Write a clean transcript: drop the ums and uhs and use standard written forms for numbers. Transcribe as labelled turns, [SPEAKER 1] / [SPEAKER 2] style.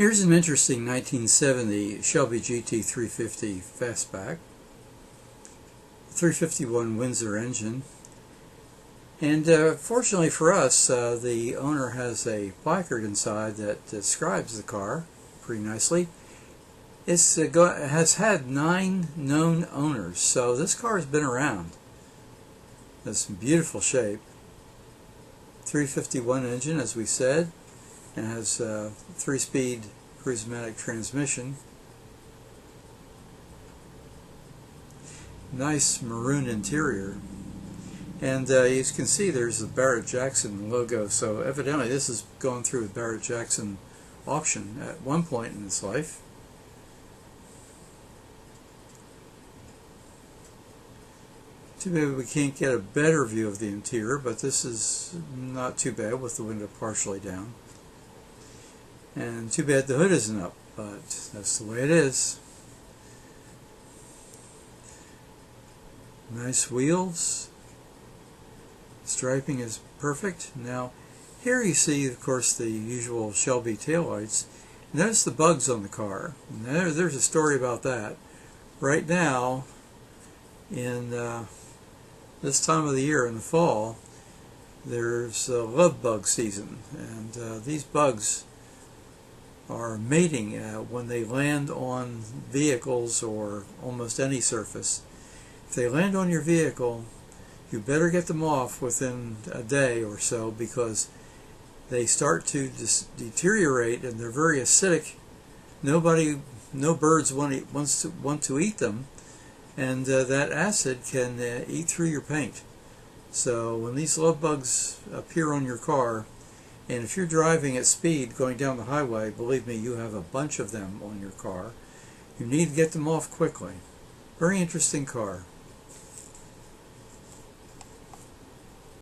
[SPEAKER 1] Here's an interesting 1970 Shelby GT350 Fastback, 351 Windsor engine, and fortunately for us, the owner has a placard inside that describes the car pretty nicely. It has had 9 known owners, so this car has been around. It's in beautiful shape. 351 engine, as we said, and has 3-speed cruise-matic transmission. Nice maroon interior, and you can see there's the Barrett-Jackson logo, so evidently this is going through a Barrett-Jackson auction at one point in its life. Too bad we can't get a better view of the interior, but this is not too bad with the window partially down. And too bad the hood isn't up, but that's the way it is. Nice wheels. Striping is perfect. Now, here you see, of course, the usual Shelby taillights. Notice the bugs on the car. There's a story about that. Right now, in this time of the year, in the fall, there's love bug season, and these bugs are mating when they land on vehicles or almost any surface. If they land on your vehicle, you better get them off within a day or so, because they start to deteriorate and they're very acidic. No birds want to eat them, and that acid can eat through your paint. So when these love bugs appear on your car, and if you're driving at speed going down the highway, believe me, you have a bunch of them on your car. You need to get them off quickly. Very interesting car.